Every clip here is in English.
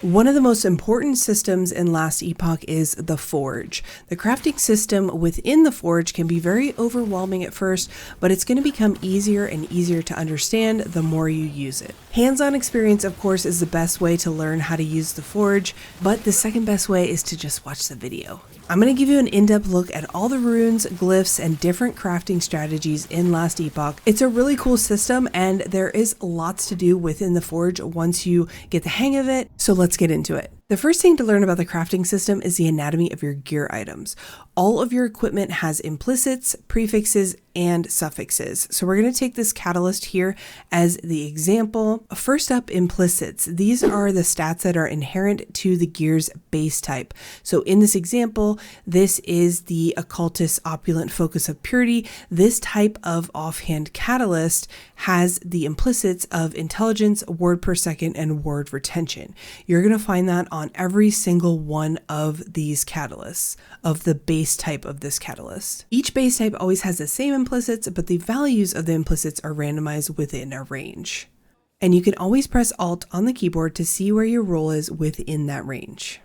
One of the most important systems in Last Epoch is the Forge. The crafting system within the Forge can be very overwhelming at first, but it's going to become easier and easier to understand the more you use it. Hands-on experience, of course, is the best way to learn how to use the Forge, but the second best way is to just watch the video. I'm going to give you an in-depth look at all the runes, glyphs, and different crafting strategies in Last Epoch. It's a really cool system, and there is lots to do within the Forge once you get the hang of it, so let's get into it. The first thing to learn about the crafting system is the anatomy of your gear items. All of your equipment has implicits, prefixes, and suffixes. So we're going to take this catalyst here as the example. First up, implicits. These are the stats that are inherent to the gear's base type. So in this example, this is the occultist opulent focus of purity. This type of offhand catalyst has the implicits of intelligence, word per second, and word retention. You're going to find that on every single one of these catalysts of the base type of this catalyst. Each base type always has the same implicits, but the values of the implicits are randomized within a range. And you can always press Alt on the keyboard to see where your roll is within that range.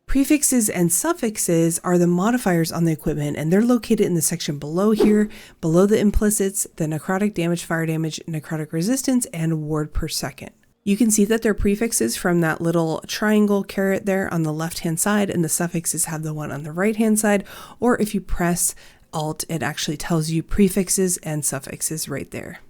Prefixes and suffixes are the modifiers on the equipment, and they're located in the section below here, below the implicits, the necrotic damage, fire damage, necrotic resistance, and word per second. You can see that they're prefixes from that little triangle caret there on the left-hand side, and the suffixes have the one on the right-hand side, or if you press Alt, it actually tells you prefixes and suffixes right there.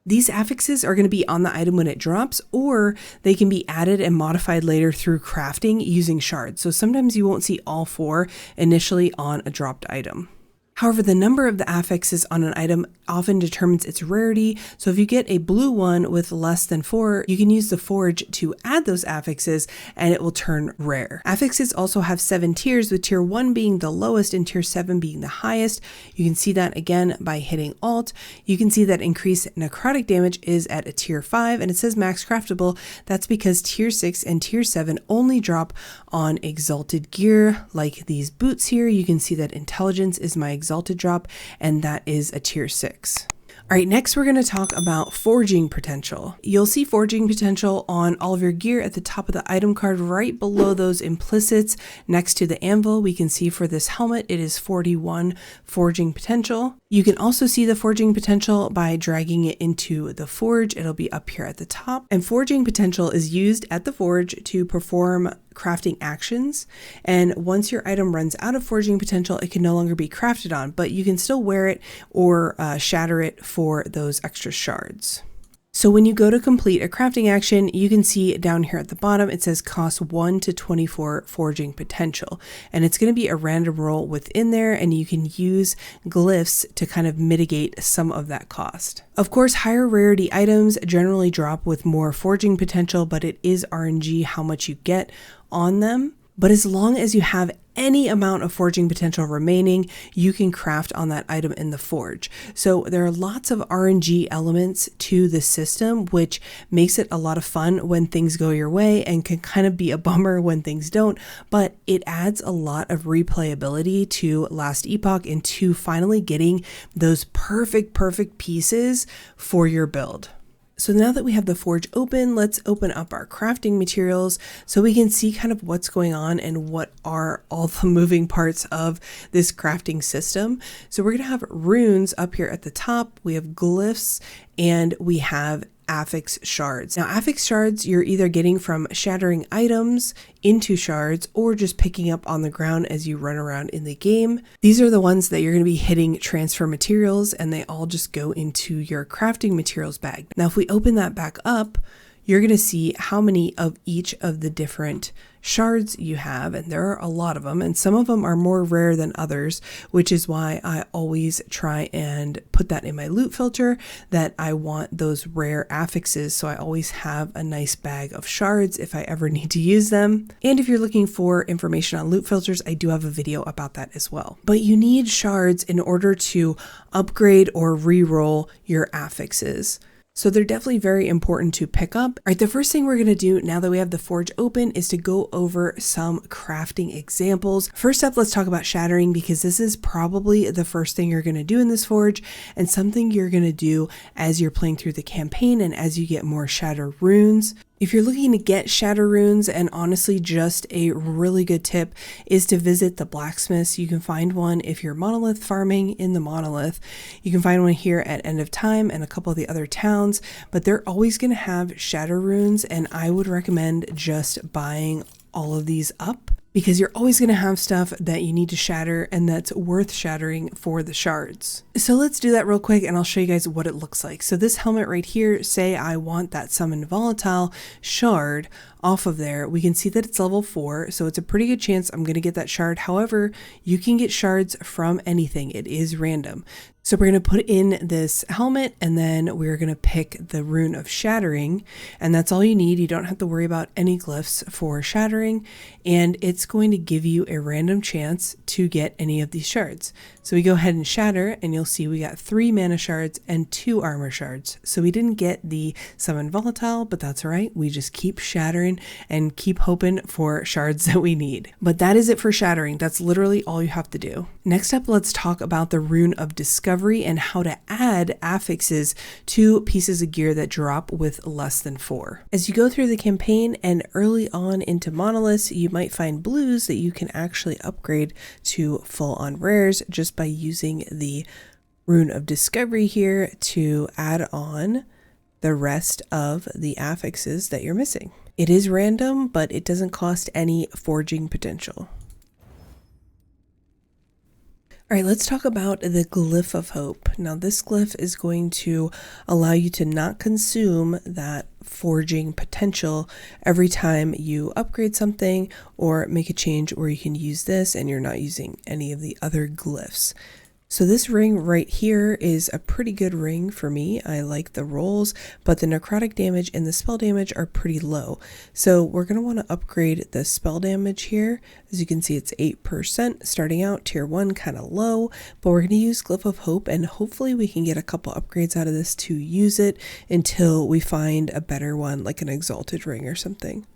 These affixes are going to be on the item when it drops, or they can be added and modified later through crafting using shards. So sometimes you won't see all four initially on a dropped item. However, the number of the affixes on an item often determines its rarity. So if you get a blue one with less than 4, you can use the Forge to add those affixes and it will turn rare. Affixes also have 7 tiers, with tier 1 being the lowest and tier 7 being the highest. You can see that again by hitting Alt. You can see that increased necrotic damage is at a tier 5, and it says max craftable. That's because tier 6 and tier 7 only drop on exalted gear, like these boots here. You can see that intelligence is my exalted drop, and that is a tier 6. All right, next we're going to talk about forging potential. You'll see forging potential on all of your gear at the top of the item card, right below those implicits next to the anvil. We can see for this helmet, it is 41 forging potential. You can also see the forging potential by dragging it into the forge. It'll be up here at the top. And forging potential is used at the forge to perform crafting actions, and once your item runs out of forging potential, it can no longer be crafted on, but you can still wear it or shatter it for those extra shards. So when you go to complete a crafting action, you can see down here at the bottom, it says cost 1 to 24 forging potential, and it's going to be a random roll within there, and you can use glyphs to kind of mitigate some of that cost. Of course, higher rarity items generally drop with more forging potential, but it is RNG how much you get on them. But as long as you have any amount of forging potential remaining, you can craft on that item in the forge. So there are lots of RNG elements to the system, which makes it a lot of fun when things go your way and can kind of be a bummer when things don't, but it adds a lot of replayability to Last Epoch and to finally getting those perfect pieces for your build. So now that we have the forge open, let's open up our crafting materials so we can see kind of what's going on and what are all the moving parts of this crafting system. So we're going to have runes up here at the top. We have glyphs and we have affix shards. Now, affix shards you're either getting from shattering items into shards or just picking up on the ground as you run around in the game. These are the ones that you're going to be hitting transfer materials, and they all just go into your crafting materials bag. Now, if we open that back up, you're going to see how many of each of the different shards you have, and there are a lot of them, and some of them are more rare than others, which is why I always try and put that in my loot filter, that I want those rare affixes, so I always have a nice bag of shards if I ever need to use them. And if you're looking for information on loot filters, I do have a video about that as well. But you need shards in order to upgrade or re-roll your affixes. So they're definitely very important to pick up. All right, the first thing we're going to do now that we have the forge open is to go over some crafting examples. First up, let's talk about shattering, because this is probably the first thing you're going to do in this forge and something you're going to do as you're playing through the campaign and as you get more shatter runes. If you're looking to get shatter runes, and honestly just a really good tip is to visit the blacksmiths. You can find one if you're monolith farming in the monolith. You can find one here at End of Time and a couple of the other towns, but they're always going to have shatter runes, and I would recommend just buying all of these up, because you're always going to have stuff that you need to shatter and that's worth shattering for the shards. So let's do that real quick and I'll show you guys what it looks like. So this helmet right here, say I want that summon volatile shard off of there. We can see that it's level 4, so it's a pretty good chance I'm going to get that shard. However, you can get shards from anything. It is random. So we're going to put in this helmet and then we're going to pick the Rune of Shattering, and that's all you need. You don't have to worry about any glyphs for shattering, and it's going to give you a random chance to get any of these shards. So we go ahead and shatter and you'll see we got 3 mana shards and 2 armor shards. So we didn't get the summon volatile, but that's all right. We just keep shattering and keep hoping for shards that we need. But that is it for shattering. That's literally all you have to do. Next up, let's talk about the Rune of Discovery and how to add affixes to pieces of gear that drop with less than 4. As you go through the campaign and early on into monoliths, you might find blues that you can actually upgrade to full on rares just by using the Rune of Discovery here to add on the rest of the affixes that you're missing. It is random, but it doesn't cost any forging potential. All right, let's talk about the Glyph of Hope. Now this glyph is going to allow you to not consume that forging potential every time you upgrade something or make a change where you can use this and you're not using any of the other glyphs. So this ring right here is a pretty good ring for me. I like the rolls, but the necrotic damage and the spell damage are pretty low. So we're going to want to upgrade the spell damage here. As you can see, it's 8% starting out, tier 1, kind of low, but we're going to use Glyph of Hope and hopefully we can get a couple upgrades out of this to use it until we find a better one, like an exalted ring or something.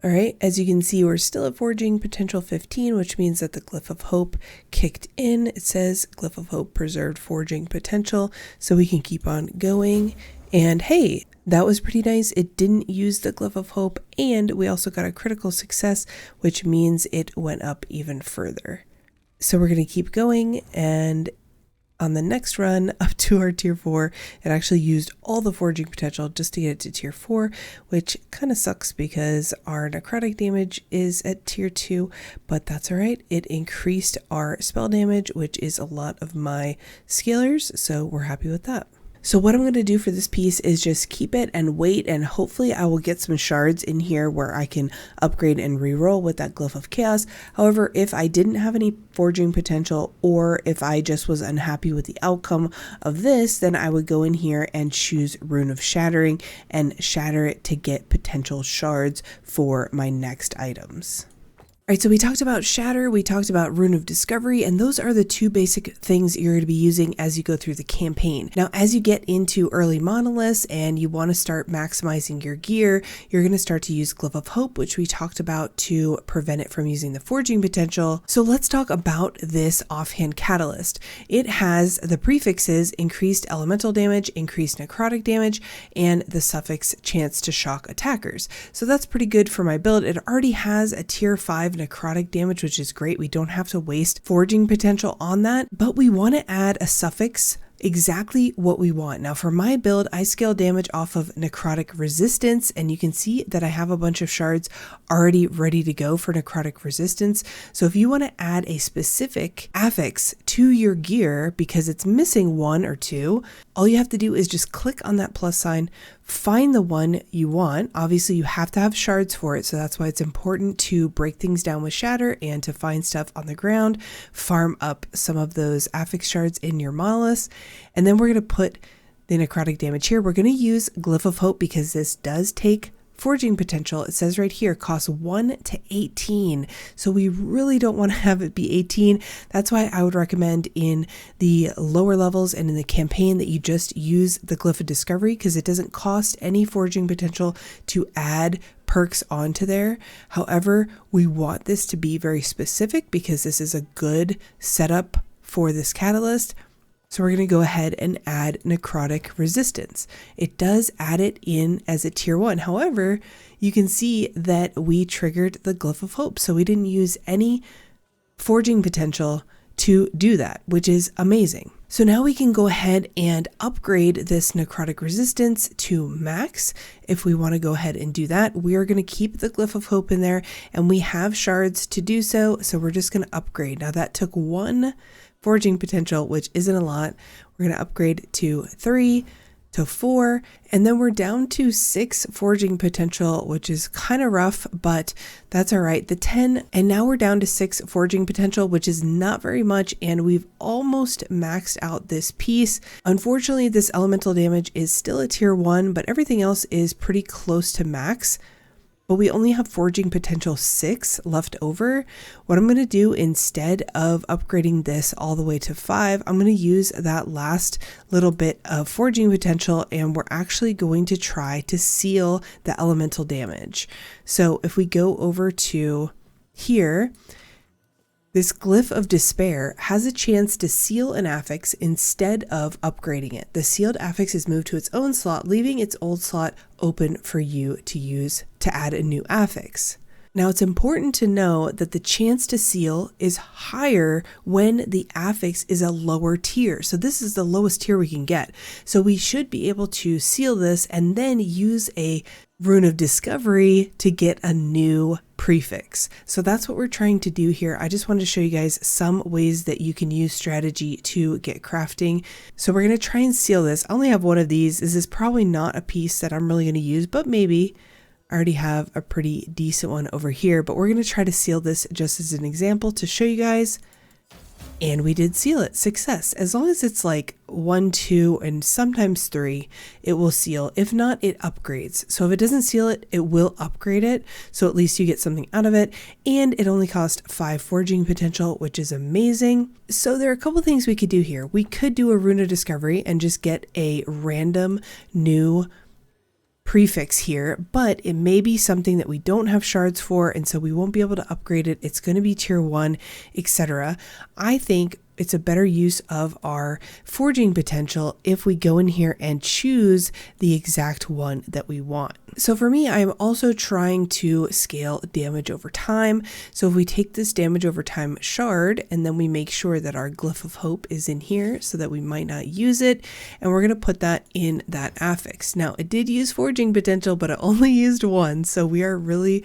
All right, as you can see, we're still at forging potential 15, which means that the Glyph of Hope kicked in. It says Glyph of Hope preserved forging potential, so we can keep on going. And hey, that was pretty nice. It didn't use the Glyph of Hope, and we also got a critical success, which means it went up even further. So we're going to keep going, and on the next run up to our tier 4, it actually used all the forging potential just to get it to tier 4, which kind of sucks because our necrotic damage is at tier 2, but that's all right. It increased our spell damage, which is a lot of my scalars, so we're happy with that. So what I'm going to do for this piece is just keep it and wait, and hopefully I will get some shards in here where I can upgrade and reroll with that Glyph of Chaos. However, if I didn't have any forging potential, or if I just was unhappy with the outcome of this, then I would go in here and choose Rune of Shattering and shatter it to get potential shards for my next items. All right, so we talked about Shatter, we talked about Rune of Discovery, and those are the 2 basic things you're going to be using as you go through the campaign. Now, as you get into early monoliths and you want to start maximizing your gear, you're going to start to use Glyph of Hope, which we talked about to prevent it from using the forging potential. So let's talk about this offhand catalyst. It has the prefixes increased elemental damage, increased necrotic damage, and the suffix chance to shock attackers. So that's pretty good for my build. It already has a tier 5 necrotic damage, which is great. We don't have to waste forging potential on that, but we want to add a suffix exactly what we want. Now for my build, I scale damage off of necrotic resistance, and you can see that I have a bunch of shards already ready to go for necrotic resistance. So if you want to add a specific affix to your gear because it's missing 1 or 2, all you have to do is just click on that plus sign, find the one you want. Obviously you have to have shards for it, so that's why it's important to break things down with Shatter and to find stuff on the ground, farm up some of those affix shards in your monoliths, and then we're going to put the necrotic damage here. We're going to use Glyph of Hope because this does take forging potential. It says right here costs 1 to 18, so we really don't want to have it be 18. That's why I would recommend in the lower levels and in the campaign that you just use the Glyph of Discovery because it doesn't cost any forging potential to add perks onto there. However, we want this to be very specific because this is a good setup for this catalyst. So we're going to go ahead and add necrotic resistance. It does add it in as a tier 1. However, you can see that we triggered the Glyph of Hope. So we didn't use any forging potential to do that, which is amazing. So now we can go ahead and upgrade this necrotic resistance to max. If we want to go ahead and do that, we are going to keep the Glyph of Hope in there, and we have shards to do so. So we're just going to upgrade. Now that took 1 forging potential, which isn't a lot. We're going to upgrade to 3 to 4, and then we're down to 6 forging potential, which is kind of rough, but that's all right. The 10, and now we're down to 6 forging potential, which is not very much, and we've almost maxed out this piece. Unfortunately, this elemental damage is still a tier 1, but everything else is pretty close to max. But we only have forging potential 6 left over. What I'm going to do instead of upgrading this all the way to 5, I'm going to use that last little bit of forging potential, and we're actually going to try to seal the elemental damage. So if we go over to here, this Glyph of Despair has a chance to seal an affix instead of upgrading it. The sealed affix is moved to its own slot, leaving its old slot open for you to use to add a new affix. Now it's important to know that the chance to seal is higher when the affix is a lower tier. So this is the lowest tier we can get. So we should be able to seal this and then use a Rune of Discovery to get a new prefix. So that's what we're trying to do here. I just wanted to show you guys some ways that you can use strategy to get crafting. So we're going to try and seal this. I only have 1 of these. This is probably not a piece that I'm really going to use, but maybe. I already have a pretty decent one over here, but we're going to try to seal this just as an example to show you guys. And we did seal it. Success. As long as it's like 1, 2, and sometimes 3, it will seal. If not, it upgrades. So if it doesn't seal it, it will upgrade it. So at least you get something out of it. And it only cost 5 forging potential, which is amazing. So there are a couple things we could do here. We could do a Rune of Discovery and just get a random new prefix here, but it may be something that we don't have shards for, and so we won't be able to upgrade it. It's going to be tier 1, etc. I think it's a better use of our forging potential if we go in here and choose the exact one that we want. So for me, I'm also trying to scale damage over time. So if we take this damage over time shard, and then we make sure that our Glyph of Hope is in here so that we might not use it, and we're going to put that in that affix. Now it did use forging potential, but it only used 1. So we are really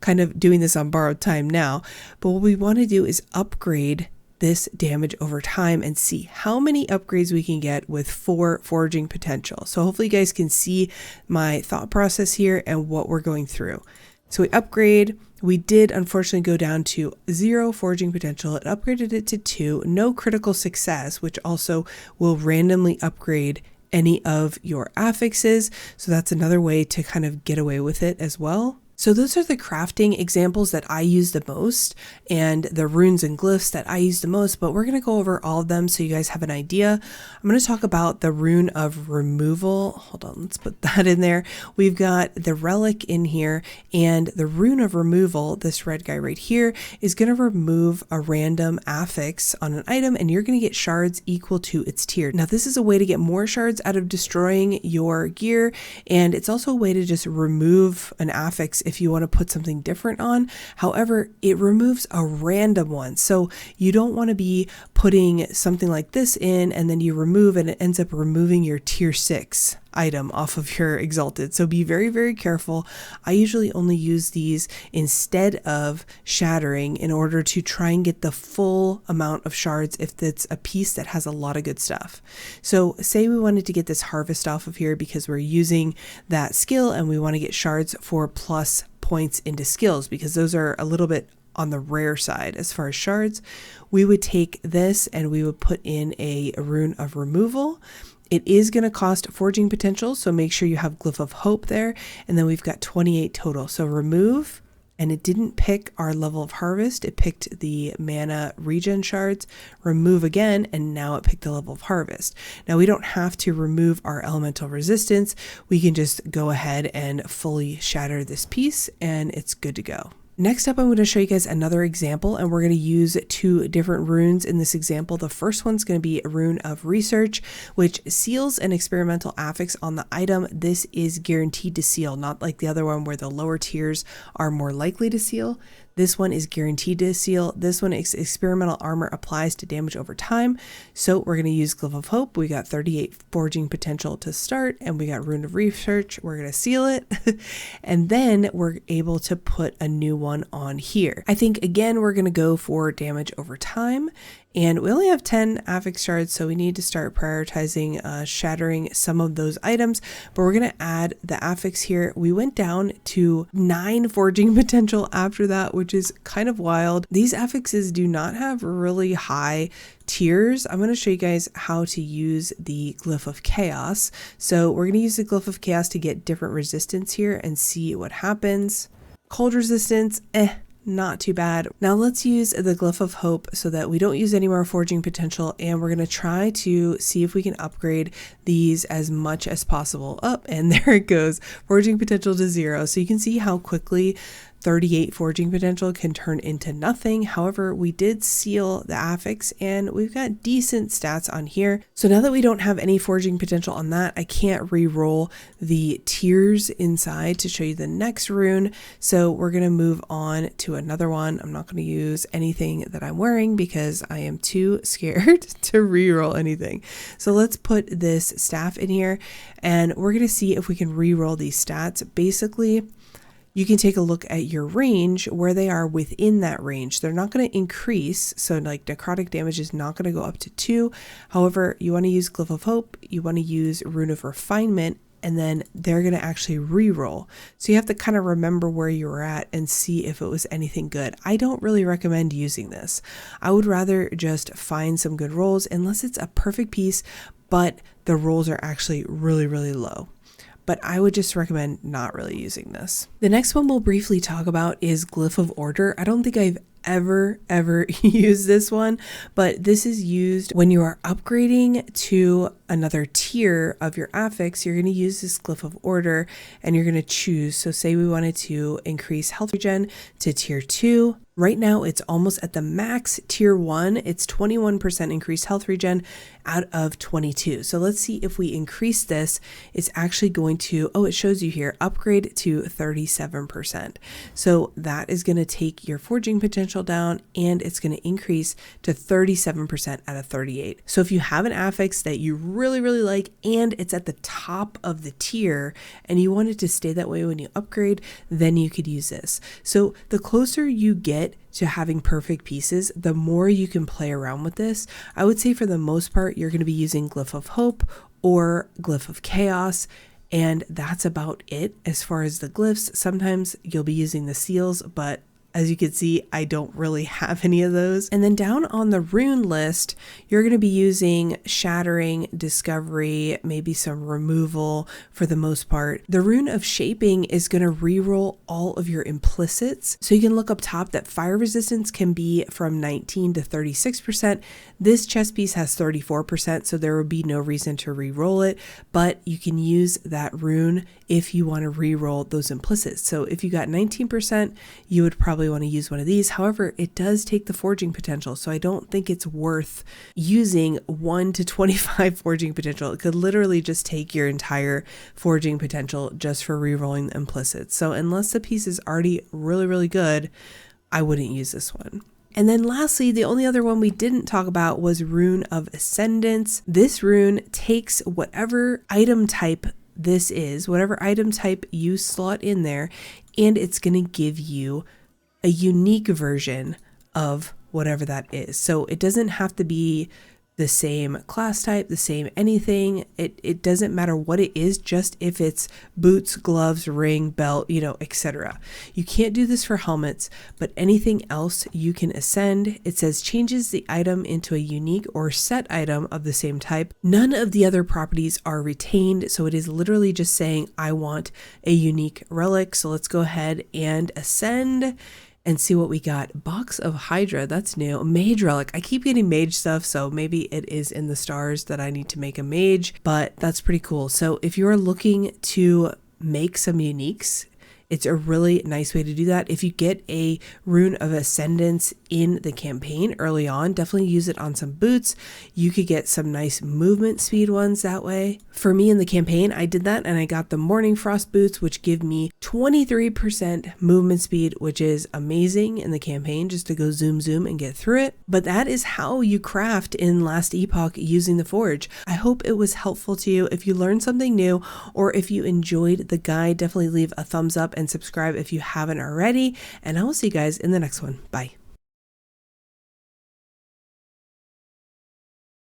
kind of doing this on borrowed time now. But what we want to do is upgrade this damage over time and see how many upgrades we can get with 4 forging potential. So hopefully you guys can see my thought process here and what we're going through. So we upgrade. We did unfortunately go down to 0 forging potential. It upgraded it to 2, no critical success, which also will randomly upgrade any of your affixes. So that's another way to kind of get away with it as well. So those are the crafting examples that I use the most, and the runes and glyphs that I use the most, but we're going to go over all of them so you guys have an idea. I'm going to talk about the Rune of Removal. Hold on, let's put that in there. We've got the relic in here, and the Rune of Removal, this red guy right here, is going to remove a random affix on an item, and you're going to get shards equal to its tier. Now this is a way to get more shards out of destroying your gear, and it's also a way to just remove an affix if you want to put something different on. However, it removes a random one. So you don't want to be putting something like this in and then you remove and it ends up removing your tier 6 item off of your exalted. So be very, very careful. I usually only use these instead of shattering in order to try and get the full amount of shards if it's a piece that has a lot of good stuff. So say we wanted to get this harvest off of here because we're using that skill and we want to get shards for plus points into skills because those are a little bit on the rare side as far as shards. We would take this and we would put in a Rune of Removal. It is going to cost forging potential, so make sure you have Glyph of Hope there. And then we've got 28 total. So remove, and it didn't pick our level of harvest. It picked the mana regen shards. Remove again, and now it picked the level of harvest. Now we don't have to remove our elemental resistance. We can just go ahead and fully shatter this piece, and it's good to go. Next up, I'm going to show you guys another example, and we're going to use 2 different runes in this example. The first one's going to be a Rune of Research, which seals an experimental affix on the item. This is guaranteed to seal, not like the other one where the lower tiers are more likely to seal. This one is guaranteed to seal. This one is experimental armor applies to damage over time. So we're going to use Glyph of Hope. We got 38 forging potential to start, and we got Rune of Research. We're going to seal it. And then we're able to put a new one on here. I think again, we're going to go for damage over time. And we only have 10 affix shards, so we need to start prioritizing shattering some of those items, but we're going to add the affix here. We went down to 9 forging potential after that, which is kind of wild. These affixes do not have really high tiers. I'm going to show you guys how to use the Glyph of Chaos. So we're going to use the Glyph of Chaos to get different resistance here and see what happens. Cold resistance, not too bad. Now let's use the Glyph of Hope so that we don't use any more forging potential, and we're going to try to see if we can upgrade these as much as possible. Up, and there it goes, forging potential to 0. So you can see how quickly 38 forging potential can turn into nothing. However, we did seal the affix and we've got decent stats on here. So now that we don't have any forging potential on that, I can't re-roll the tiers inside to show you the next rune. So we're going to move on to another one. I'm not going to use anything that I'm wearing because I am too scared to re-roll anything. So let's put this staff in here and we're going to see if we can re-roll these stats. Basically, you can take a look at your range where they are within that range. They're not going to increase. So like necrotic damage is not going to go up to 2. However, you want to use Glyph of Hope, you want to use Rune of Refinement, and then they're going to actually re-roll. So you have to kind of remember where you were at and see if it was anything good. I don't really recommend using this. I would rather just find some good rolls unless it's a perfect piece, but the rolls are actually really, really low. But I would just recommend not really using this. The next one we'll briefly talk about is Glyph of Order. I don't think I've ever used this one, but this is used when you are upgrading to another tier of your affix. You're going to use this Glyph of Order and you're going to choose. So say we wanted to increase health regen to tier 2. Right now it's almost at the max tier 1. It's 21% increased health regen out of 22. So let's see if we increase this, it's actually going to, it shows you here, upgrade to 37%. So that is going to take your forging potential down and it's going to increase to 37% out of 38. So if you have an affix that you really, really like and it's at the top of the tier and you want it to stay that way when you upgrade, then you could use this. So the closer you get to having perfect pieces, the more you can play around with this. I would say for the most part, you're going to be using Glyph of Hope or Glyph of Chaos, and that's about it as far as the glyphs. Sometimes you'll be using the seals, but as you can see, I don't really have any of those. And then down on the rune list, you're going to be using shattering, discovery, maybe some removal for the most part. The rune of shaping is going to reroll all of your implicits. So you can look up top that fire resistance can be from 19 to 36%. This chest piece has 34%, so there would be no reason to re-roll it, but you can use that rune if you want to re-roll those implicits. So if you got 19%, you would probably want to use one of these. However, it does take the forging potential, so I don't think it's worth using 1 to 25 forging potential. It could literally just take your entire forging potential just for re-rolling the implicits. So unless the piece is already really, really good, I wouldn't use this one. And then lastly, the only other one we didn't talk about was Rune of Ascendance. This rune takes whatever item type this is, whatever item type you slot in there, and it's going to give you a unique version of whatever that is. So it doesn't have to be the same class type, the same anything. It doesn't matter what it is, just if it's boots, gloves, ring, belt, etc. You can't do this for helmets, but anything else you can ascend. It says changes the item into a unique or set item of the same type. None of the other properties are retained, so it is literally just saying I want a unique relic. So let's go ahead and ascend and see what we got. Box of Hydra, that's new. Mage relic. I keep getting mage stuff, so maybe it is in the stars that I need to make a mage, but that's pretty cool. So if you're looking to make some uniques, It's a really nice way to do that. If you get a Rune of Ascendance in the campaign early on, definitely use it on some boots. You could get some nice movement speed ones that way. For me in the campaign, I did that and I got the Morning Frost boots, which give me 23% movement speed, which is amazing in the campaign just to go zoom and get through it. But that is how you craft in Last Epoch using the Forge. I hope it was helpful to you. If you learned something new or if you enjoyed the guide, definitely leave a thumbs up and subscribe if you haven't already. And I will see you guys in the next one. Bye.